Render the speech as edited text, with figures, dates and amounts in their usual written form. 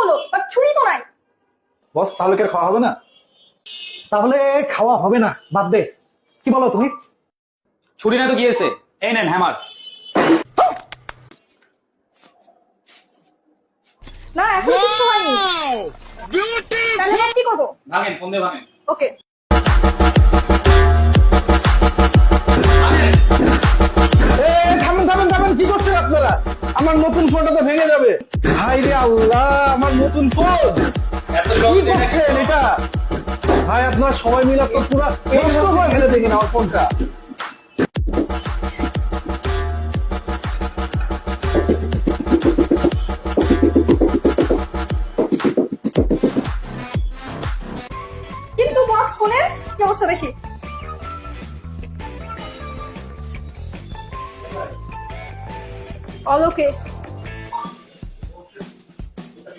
হলো, বাট ছুরি তো নাই। বস তাহলে কি আর খাওয়া হবে না? তাহলে খাওয়া হবে না, বাদ দে। কি বলো তুমি? ছুরি না তো কি হয়েছে, এই নেন হ্যামার। না এখন কিচ্ছু হয়নি। তাহলে এবার কি করবো? ভাঙেন, ফোন দিয়ে ভাঙেন। ওকে। থামেন থামেন থামেন, কি করছেন আপনারা? আমার নতুন ফোনটা তো ভেঙে যাবে। হাই রে আল্লাহ, আমার নতুন ফোন কি করছেন এটা? ভাই আপনারা সবাই মিলে তো পুরো নষ্ট করে ফেলে দেখেন আমার ফোনটা। কিন্তু বস ফোনের কি অবস্থা দেখি। অল ওকে।